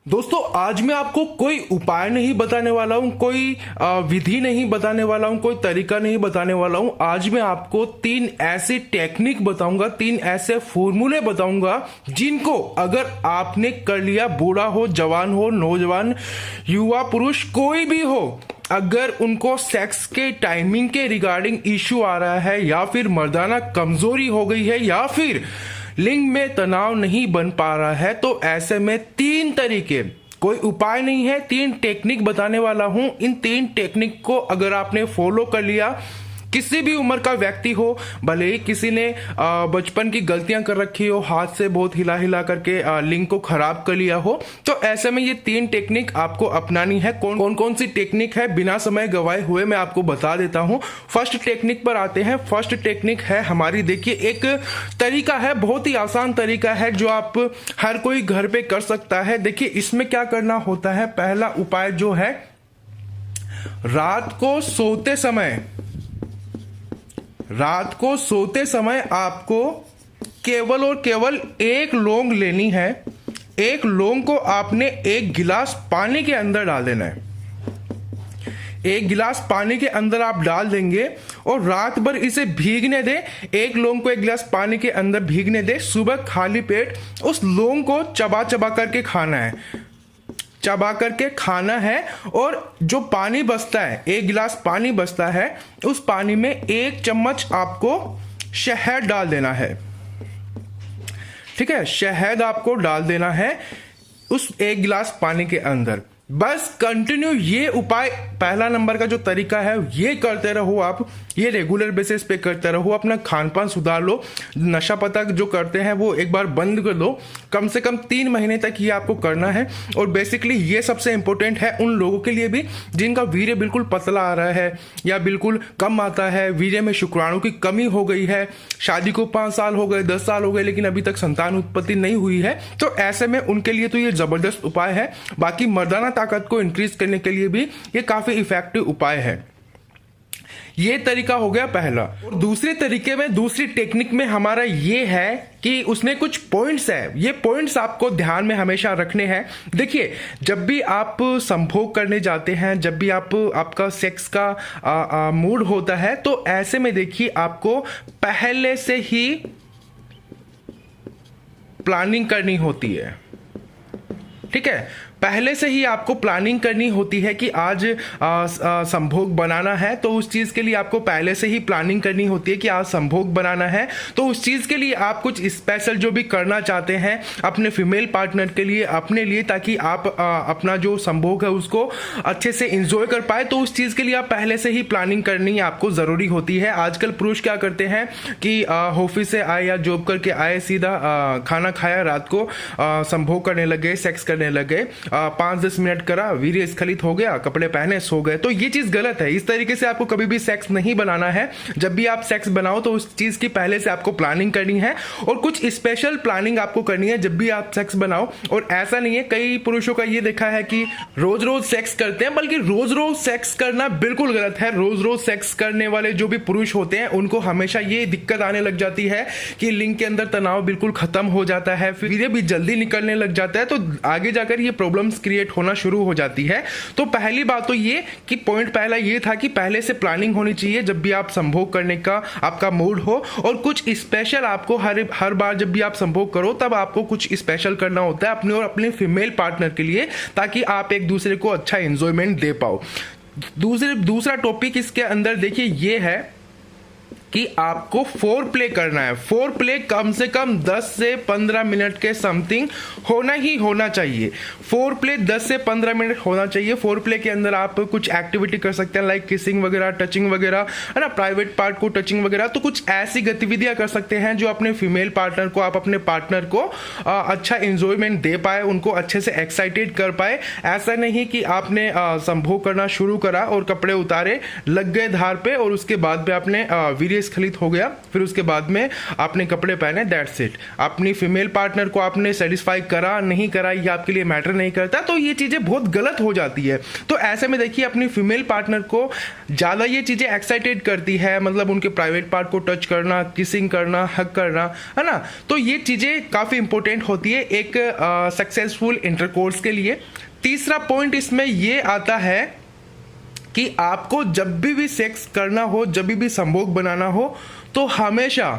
दोस्तों आज मैं आपको कोई उपाय नहीं बताने वाला हूँ, कोई विधि नहीं बताने वाला हूँ, कोई तरीका नहीं बताने वाला हूँ। आज मैं आपको 3 ऐसी टेक्निक बताऊंगा, 3 ऐसे फॉर्मूले बताऊंगा जिनको अगर आपने कर लिया, बूढ़ा हो, जवान हो, नौजवान, युवा, पुरुष, कोई भी हो, अगर उनको सेक्स के टाइमिंग के रिगार्डिंग इश्यू आ रहा है या फिर मर्दाना कमजोरी हो गई है या फिर लिंग में तनाव नहीं बन पा रहा है, तो ऐसे में 3 तरीके, कोई उपाय नहीं है, 3 टेक्निक बताने वाला हूं। इन 3 टेक्निक को अगर आपने फॉलो कर लिया, किसी भी उम्र का व्यक्ति हो, भले ही किसी ने बचपन की गलतियां कर रखी हो, हाथ से बहुत हिला हिला करके लिंग को खराब कर लिया हो, तो ऐसे में ये 3 टेक्निक आपको अपनानी है। कौन सी टेक्निक है, बिना समय गवाए हुए मैं आपको बता देता हूं। फर्स्ट टेक्निक पर आते हैं। फर्स्ट टेक्निक है हमारी, देखिए एक तरीका है, बहुत ही आसान तरीका है जो आप हर कोई घर पे कर सकता है। देखिए इसमें क्या करना होता है, पहला उपाय जो है, रात को सोते समय आपको केवल और केवल एक लौंग लेनी है। एक लौंग को आपने एक गिलास पानी के अंदर डाल देना है। एक गिलास पानी के अंदर आप डाल देंगे और रात भर इसे भीगने दें। एक लौंग को एक गिलास पानी के अंदर भीगने दें। सुबह खाली पेट उस लौंग को चबा चबा करके खाना है, चबा करके खाना है। और जो पानी बचता है, एक गिलास पानी बचता है, उस पानी में 1 चम्मच आपको शहद डाल देना है। ठीक है, शहद आपको डाल देना है उस 1 गिलास पानी के अंदर। बस कंटिन्यू ये उपाय, पहला नंबर का जो तरीका है, ये करते रहो आप, ये रेगुलर बेसिस पे करते रहो। अपना खान पान सुधार लो, नशा पता जो करते हैं वो एक बार बंद कर दो। कम से कम 3 महीने तक ये आपको करना है। और बेसिकली ये सबसे इंपॉर्टेंट है उन लोगों के लिए भी जिनका वीर्य बिल्कुल पतला आ रहा है या बिल्कुल कम आता है, वीर्य में शुक्राणु की कमी हो गई है, शादी को 5 साल हो गए, 10 साल हो गए, लेकिन अभी तक संतान उत्पत्ति नहीं हुई है, तो ऐसे में उनके लिए तो ये जबरदस्त उपाय है। बाकी मर्दाना ताकत को इंक्रीज करने के लिए भी ये काफी इफेक्टिव उपाय है। ये तरीका हो गया पहला। और दूसरे तरीके में, दूसरी टेक्निक में हमारा ये है कि उसमें कुछ पॉइंट्स है। ये पॉइंट्स आपको ध्यान में हमेशा रखने हैं। देखिए जब भी आप संभोग करने जाते हैं, जब भी आपका सेक्स का मूड होता है, तो ऐसे में देखिए आपको पहले से ही प्लानिंग करनी होती है। ठीक है, पहले से ही आपको प्लानिंग करनी होती है कि आज संभोग बनाना है, तो उस चीज के लिए आपको पहले से ही प्लानिंग करनी होती है कि आज संभोग बनाना है। तो उस चीज के लिए आप कुछ स्पेशल जो भी करना चाहते हैं अपने फीमेल पार्टनर के लिए, अपने लिए, ताकि आप अपना जो संभोग है उसको अच्छे से एंजॉय कर पाए, तो उस चीज के लिए आप पहले से ही प्लानिंग करनी आपको जरूरी होती है। आजकल पुरुष क्या करते हैं कि ऑफिस से आए या जॉब करके आए, सीधा खाना खाया, रात को संभोग करने लगे, सेक्स करने लगे, 5-10 मिनट करा, वीर्य स्खलित हो गया, कपड़े पहने, सो गए। तो ये चीज गलत है। इस तरीके से आपको कभी भी सेक्स नहीं बनाना है। जब भी आप सेक्स बनाओ तो उस चीज की पहले से आपको प्लानिंग करनी है और कुछ स्पेशल प्लानिंग आपको करनी है जब भी आप सेक्स बनाओ। और ऐसा नहीं है, कई पुरुषों का ये देखा है कि रोज रोज सेक्स करते हैं, बल्कि रोज रोज सेक्स करना बिल्कुल गलत है। रोज रोज सेक्स करने वाले जो भी पुरुष होते हैं उनको हमेशा ये दिक्कत आने लग जाती है कि लिंग के अंदर तनाव बिल्कुल खत्म हो जाता है, फिर वीर्य भी जल्दी निकलने लग जाता है, तो आगे जाकर ये प्रॉब्लम्स क्रिएट होना शुरू हो जाती है। तो पहली बात तो ये कि पॉइंट पहला ये था कि पहले से प्लानिंग होनी चाहिए जब भी आप संभोग करने का आपका मूड हो। और कुछ स्पेशल आपको हर बार जब भी आप संभोग करो तब आपको कुछ स्पेशल करना होता है अपने और अपने फीमेल पार्टनर के लिए, ताकि आप एक दूसरे को अच्छा एंजॉयमेंट दे पाओ। दूसरा टॉपिक इसके अंदर देखिए ये है कि आपको फोर प्ले करना है। फोर प्ले कम से कम 10 से 15 मिनट के समथिंग होना चाहिए। फोर प्ले 10 से 15 मिनट होना चाहिए। फोर प्ले के अंदर आप कुछ एक्टिविटी कर सकते हैं, लाइक किसिंग वगैरह, टचिंग वगैरह, है ना, प्राइवेट पार्ट को टचिंग वगैरह। तो कुछ ऐसी गतिविधियां कर सकते हैं जो अपने फीमेल पार्टनर को, आप अपने पार्टनर को अच्छा एंजॉयमेंट दे पाए, उनको अच्छे से एक्साइटेड कर पाए। ऐसा नहीं कि आपने संभोग करना शुरू करा और कपड़े उतारे, लग गए धार पे और उसके बाद में आपने वीर्य स्खलित हो गया, फिर उसके बाद में आपने कपड़े पहने, दैट्स इट। अपनी फीमेल पार्टनर को आपने सेटिस्फाई करा नहीं करा ये आपके लिए मैटर नहीं करता, तो ये चीज़ें बहुत गलत हो जाती है। तो ऐसे में देखिए अपनी फीमेल पार्टनर को ज़्यादा ये चीज़ें एक्साइटेड करती है, मतलब उनके प्राइवेट पार्ट को टच करना, किसिंग करना, हग करना, है ना। तो ये चीज़ें काफ़ी इंपॉर्टेंट होती है एक सक्सेसफुल इंटरकोर्स के लिए। तीसरा पॉइंट इसमें ये आता है कि आपको जब भी सेक्स करना हो, जब भी संभोग बनाना हो, तो हमेशा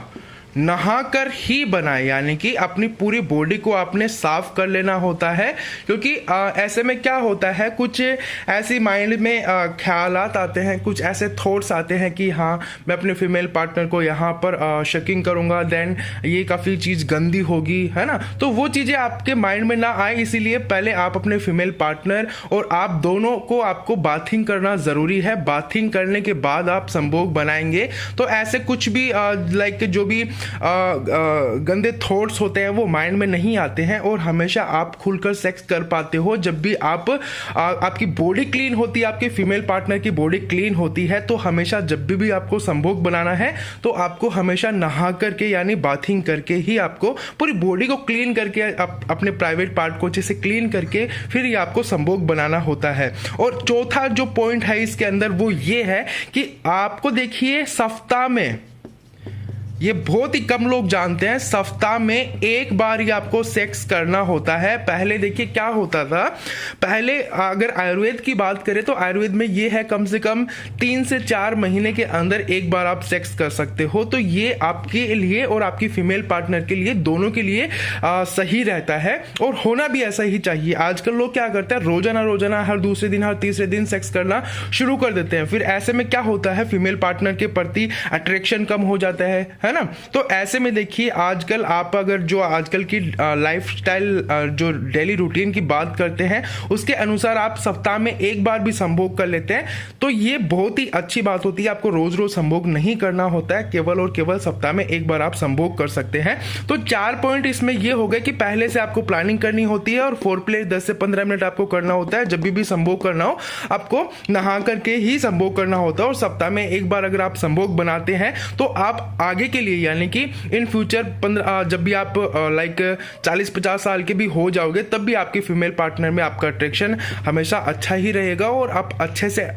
नहाकर ही बनाए, यानी कि अपनी पूरी बॉडी को आपने साफ कर लेना होता है। क्योंकि ऐसे में क्या होता है, कुछ ऐसी माइंड में ख्यालात आते हैं, कुछ ऐसे थॉट्स आते हैं कि हाँ मैं अपने फीमेल पार्टनर को यहाँ पर शकिंग करूँगा, देन ये काफ़ी चीज़ गंदी होगी, है ना। तो वो चीज़ें आपके माइंड में ना आए, इसीलिए पहले आप अपने फीमेल पार्टनर और आप दोनों को आपको बाथिंग करना ज़रूरी है। बाथिंग करने के बाद आप संभोग बनाएंगे तो ऐसे कुछ भी लाइक जो भी गंदे थॉट्स होते हैं वो माइंड में नहीं आते हैं, और हमेशा आप खुलकर सेक्स कर पाते हो जब भी आपकी बॉडी क्लीन होती है, आपके फीमेल पार्टनर की बॉडी क्लीन होती है। तो हमेशा जब भी आपको संभोग बनाना है तो आपको हमेशा नहा करके यानी बाथिंग करके ही आपको पूरी बॉडी को क्लीन करके अपने प्राइवेट पार्ट को अच्छे से क्लीन करके फिर ही आपको संभोग बनाना होता है। और चौथा जो पॉइंट है इसके अंदर वो ये है कि आपको देखिए सप्ताह में, ये बहुत ही कम लोग जानते हैं, सप्ताह में एक बार ही आपको सेक्स करना होता है। पहले देखिए क्या होता था, पहले अगर आयुर्वेद की बात करें तो आयुर्वेद में ये है कम से कम 3 से 4 महीने के अंदर एक बार आप सेक्स कर सकते हो। तो ये आपके लिए और आपकी फीमेल पार्टनर के लिए, दोनों के लिए सही रहता है और होना भी ऐसा ही चाहिए। आजकल लोग क्या करते हैं, रोजाना हर दूसरे दिन, हर तीसरे दिन सेक्स करना शुरू कर देते हैं। फिर ऐसे में क्या होता है, फीमेल पार्टनर के प्रति अट्रैक्शन कम हो जाता है ना। तो ऐसे में देखिए आजकल आप अगर जो आजकल की लाइफस्टाइल जो डेली रूटीन की बात करते हैं उसके अनुसार आप सप्ताह में एक बार भी संभोग कर लेते हैं तो ये बहुत ही अच्छी बात होती है। आपको रोज रोज संभोग नहीं करना होता है, केवल और केवल सप्ताह में एक बार आप संभोग कर सकते हैं। तो 4 पॉइंट इसमें ये हो गए कि पहले से आपको प्लानिंग करनी होती है और फोरप्ले 10 से 15 मिनट आपको करना होता है। जब भी संभोग करना हो आपको नहा करके ही संभोग करना होता है, और सप्ताह में एक बार अगर आप संभोग बनाते हैं तो आप आगे के लिए यानी कि इन फ्यूचर जब भी आप लाइक 40-50 साल के भी हो जाओगे तब भी आपके फीमेल पार्टनर में आपका अट्रैक्शन हमेशा अच्छा ही रहेगा और आप अच्छे से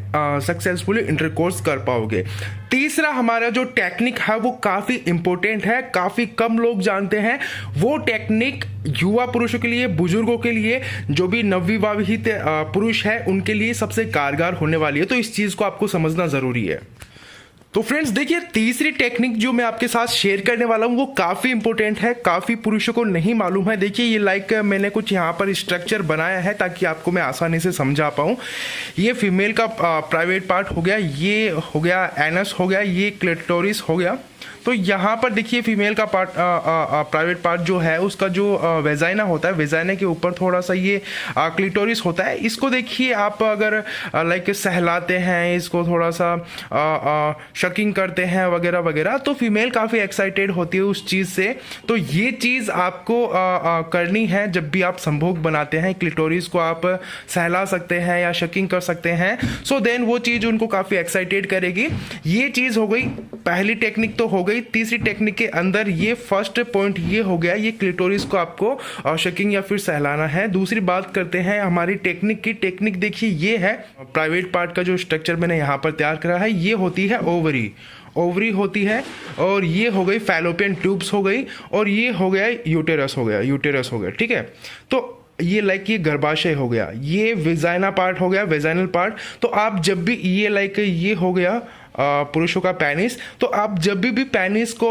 सक्सेसफुली इंटरकोर्स कर पाओगे। तीसरा हमारा जो टेक्निक है वो काफी इंपॉर्टेंट है, काफी कम लोग जानते हैं। वो टेक्निक युवा पुरुषों के लिए, बुजुर्गों के लिए, जो भी नवविवाहित पुरुष है उनके लिए सबसे कारगर होने वाली है। तो इस चीज को आपको समझना जरूरी है। तो फ्रेंड्स देखिए तीसरी टेक्निक जो मैं आपके साथ शेयर करने वाला हूँ वो काफ़ी इंपॉर्टेंट है, काफ़ी पुरुषों को नहीं मालूम है। देखिए ये लाइक मैंने कुछ यहाँ पर स्ट्रक्चर बनाया है ताकि आपको मैं आसानी से समझा पाऊँ। ये फीमेल का प्राइवेट पार्ट हो गया, ये हो गया एनस हो गया, ये क्लिटोरिस हो गया। तो यहाँ पर देखिए फीमेल का पार्ट प्राइवेट पार्ट जो है उसका जो वेजाइना होता है, वेजाइना के ऊपर थोड़ा सा ये क्लिटोरिस होता है। इसको देखिए आप अगर लाइक सहलाते हैं, इसको थोड़ा सा शकिंग करते हैं वगैरह वगैरह, तो फीमेल काफ़ी एक्साइटेड होती है उस चीज़ से। तो ये चीज़ आपको करनी है जब भी आप संभोग बनाते हैं। क्लिटोरिस को आप सहला सकते हैं या शकिंग कर सकते हैं, सो देन वो चीज़ उनको काफ़ी एक्साइटेड करेगी। ये चीज़ हो गई, पहली टेक्निक तो हो गई। तीसरी टेक्निक के अंदर ये फर्स्ट पॉइंट ये हो गया, ये क्लिटोरिस को आपको शकिंग या फिर सहलाना है। दूसरी बात करते हैं हमारी टेक्निक की। टेक्निक देखिए ये है, प्राइवेट पार्ट का जो स्ट्रक्चर मैंने यहाँ पर तैयार करा है ये होती है ओवरी होती है, और ये हो गई फैलोपियन ट्यूब्स हो गई, और ये हो गया यूटेरस हो गया, ठीक है। तो ये लाइक ये गर्भाशय हो गया, ये वेजाइना पार्ट हो गया, वेजाइनल पार्ट। तो आप जब भी ये लाइक ये हो गया पुरुषों का पेनिस, तो आप जब भी पेनिस को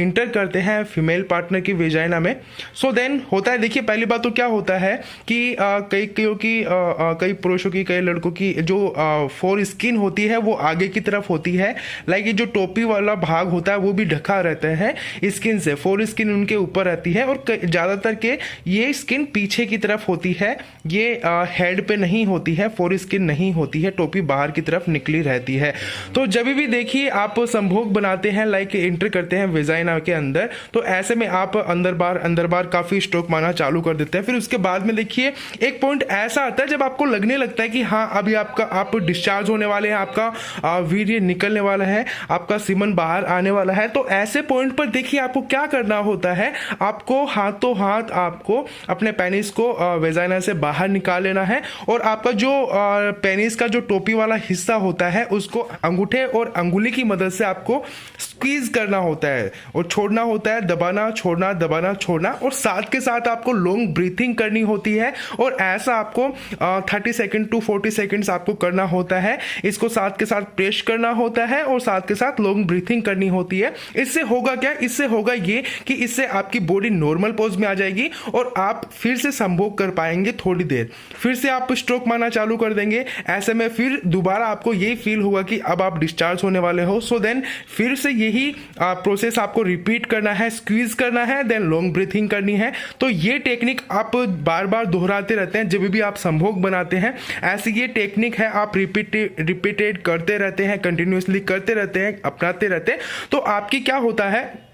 इंटर करते हैं फीमेल पार्टनर की वेजाइना में, सो देन होता है, देखिए पहली बात तो क्या होता है कि कई पुरुषों की, कई लड़कों की जो फोर स्किन होती है वो आगे की तरफ होती है। लाइक ये जो टोपी वाला भाग होता है वो भी ढका रहता है स्किन से, फोर स्किन उनके ऊपर रहती है, और ज़्यादातर के ये स्किन पीछे की तरफ होती है, ये हेड पे नहीं होती है, फोर स्किन नहीं होती है, टोपी बाहर की तरफ निकली रहती है। तो जब भी देखिए आप संभोग बनाते हैं, लाइक एंटर करते हैं वेजाइना के अंदर, तो ऐसे में आप अंदर बार काफ़ी स्ट्रोक मारना चालू कर देते हैं। फिर उसके बाद में देखिए एक पॉइंट ऐसा आता है जब आपको लगने लगता है कि हाँ अभी आप डिस्चार्ज होने वाले हैं, आपका वीर्य निकलने वाला है, आपका सीमन बाहर आने वाला है। तो ऐसे पॉइंट पर देखिए आपको क्या करना होता है, आपको हाथों हाथ आपको अपने पेनिस को वेजाइना से बाहर निकाल लेना है और आपका जो पेनिस का जो टोपी वाला हिस्सा होता है उसको अंगूठे और अंगुली की मदद से आपको स्क्वीज करना होता है और छोड़ना होता है, दबाना छोड़ना दबाना छोड़ना, और साथ के साथ आपको लॉन्ग ब्रीथिंग करनी होती है और ऐसा आपको 30 सेकंड टू 40 सेकंड्स आपको करना होता है। इसको साथ के साथ प्रेस करना होता है और साथ के साथ लॉन्ग ब्रीथिंग करनी होती है। इससे होगा क्या, इससे होगा ये कि इससे आपकी बॉडी नॉर्मल पोज में आ जाएगी और आप फिर से संभोग कर पाएंगे थोड़ी देर। फिर से आप स्ट्रोक मारना चालू कर देंगे। ऐसे में फिर दोबारा आपको ये फील होगा कि अब आप डिस्चार्ज होने वाले हो। सो देन फिर से यही प्रोसेस आपको रिपीट करना है, स्क्वीज करना है, देन लॉन्ग ब्रीथिंग करनी है। तो ये टेक्निक आप बार बार दोहराते रहते हैं जब भी आप संभोग बनाते हैं। ऐसी ये टेक्निक है, आप रिपीटेड करते रहते हैं, कंटिन्यूसली करते रहते हैं, अपनाते रहते हैं, तो आपकी क्या होता है,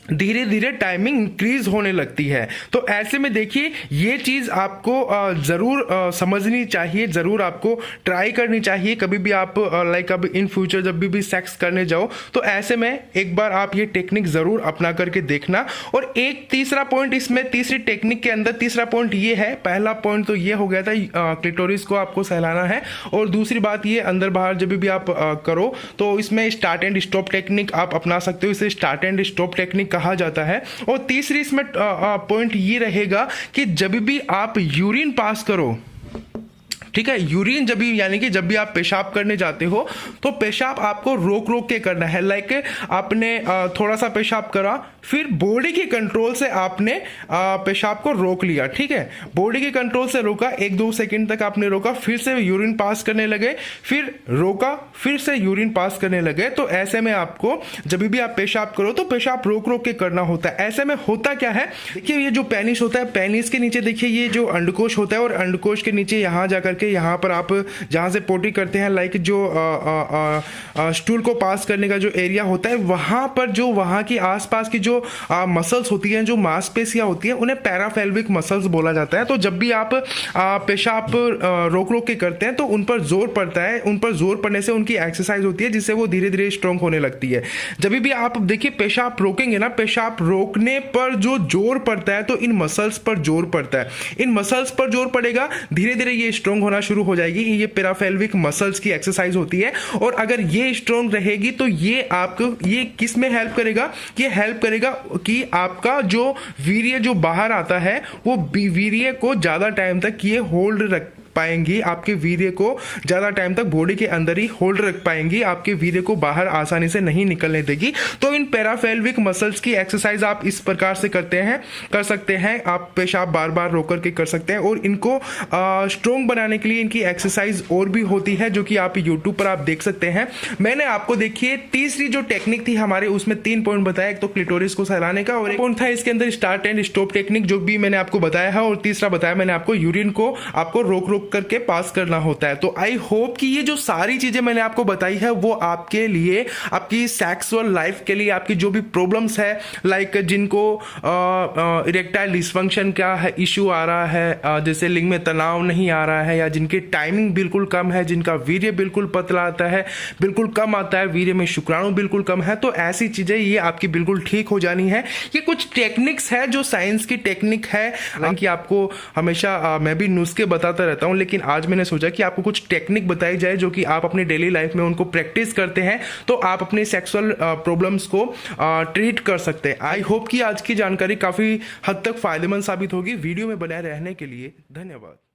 धीरे धीरे टाइमिंग इंक्रीज होने लगती है। तो ऐसे में देखिए ये चीज़ आपको ज़रूर समझनी चाहिए, ज़रूर आपको ट्राई करनी चाहिए। कभी भी आप लाइक अब इन फ्यूचर जब भी सेक्स करने जाओ तो ऐसे में एक बार आप ये टेक्निक ज़रूर अपना करके देखना। और एक तीसरा पॉइंट इसमें, तीसरी टेक्निक के अंदर तीसरा पॉइंट ये है, पहला पॉइंट तो ये हो गया था क्लिटोरिस को आपको सहलाना है, और दूसरी बात ये अंदर बाहर जब भी आप करो तो इसमें स्टार्ट एंड स्टॉप टेक्निक आप अपना सकते हो, इसे स्टार्ट एंड स्टॉप टेक्निक कहा जाता है। और तीसरी इसमें पॉइंट ये रहेगा कि जब भी आप यूरिन पास करो, ठीक है, यूरिन जब भी यानी कि जब भी आप पेशाब करने जाते हो तो पेशाब आपको रोक रोक के करना है। लाइक आपने थोड़ा सा पेशाब करा, फिर बॉडी के कंट्रोल से आपने पेशाब को रोक लिया, ठीक है, बॉडी के कंट्रोल से रोका, 1-2 सेकंड तक आपने रोका, फिर से यूरिन पास करने लगे, फिर रोका, फिर से यूरिन पास करने लगे। तो ऐसे में आपको जब भी आप पेशाब करो तो पेशाब रोक रोक के करना होता है। ऐसे में होता क्या है, देखिए ये जो पेनिस होता है, पेनिस के नीचे देखिए ये जो अंडकोश होता है और अंडकोश के नीचे यहाँ जाकर के यहाँ पर आप जहाँ से पोटी करते हैं, लाइक जो स्टूल को पास करने का जो एरिया होता है, वहाँ पर जो वहाँ की आसपास की जो मसल्स होती हैं, जो मांसपेशियाँ होती हैं, उन्हें पैराफेल्विक मसल्स बोला जाता है। तो जब भी आप पेशाब रोक रोक के करते हैं तो उन पर जोर पड़ता है, उन पर जोर पड़ने से उनकी एक्सरसाइज होती है जिससे वो धीरे धीरे स्ट्रॉन्ग होने लगती है। जब भी आप देखिए पेशाब रोकेंगे ना, पेशाब रोकने पर जो जोर पड़ता है तो इन मसल्स पर जोर पड़ता है, इन मसल्स पर जोर पड़ेगा, धीरे धीरे ये स्ट्रॉन्ग होना शुरू हो जाएगी। ये पैराफेल्विक मसल्स की एक्सरसाइज होती है और अगर ये स्ट्रॉन्ग रहेगी तो ये आपको ये किस में हेल्प करेगा, ये हेल्प करेगा कि आपका जो वीर्य जो बाहर आता है वो वीर्य को ज्यादा टाइम तक ये होल्ड रख पाएंगी, आपके वीर्य को ज़्यादा टाइम तक बॉडी के अंदर ही होल्ड रख पाएंगी, आपके वीर्य को बाहर आसानी से नहीं निकलने देगी। तो इन पैराफेल्विक मसल्स की एक्सरसाइज आप इस प्रकार से कर सकते हैं। आप पेशाब बार बार रोक करके कर सकते हैं और इनको स्ट्रॉन्ग बनाने के लिए इनकी एक्सरसाइज और भी होती है जो कि आप यूट्यूब पर आप देख सकते हैं। मैंने आपको देखिए तीसरी जो टेक्निक थी हमारे, उसमें 3 पॉइंट बताया, एक तो क्लिटोरिस को सहलाने का और एक पॉइंट था इसके अंदर स्टार्ट एंड स्टॉप टेक्निक जो भी मैंने आपको बताया है, और तीसरा बताया मैंने आपको यूरिन को आपको रोक रोक करके पास करना होता है। तो आई होप कि ये जो सारी चीजें मैंने आपको बताई है वो आपके लिए, आपकी सेक्सुअल लाइफ के लिए, आपकी जो भी प्रॉब्लम्स है, लाइक जिनको इरेक्टाइल डिसफंक्शन का है इश्यू आ रहा है, जैसे लिंग में तनाव नहीं आ रहा है, या जिनकी टाइमिंग बिल्कुल कम है, जिनका वीर्य बिल्कुल पतला आता है, बिल्कुल कम आता है, वीर्य में शुक्राणु बिल्कुल कम है, तो ऐसी चीजें ये आपकी बिल्कुल ठीक हो जानी है। ये कुछ टेक्निक्स है जो साइंस की टेक्निक है, हालांकि आपको हमेशा मैं भी नुस्खे बताता रहता हूं, लेकिन आज मैंने सोचा कि आपको कुछ टेक्निक बताई जाए जो कि आप अपनी डेली लाइफ में उनको प्रैक्टिस करते हैं तो आप अपने सेक्सुअल प्रॉब्लम्स को ट्रीट कर सकते हैं। आई होप कि आज की जानकारी काफी हद तक फायदेमंद साबित होगी। वीडियो में बने रहने के लिए धन्यवाद।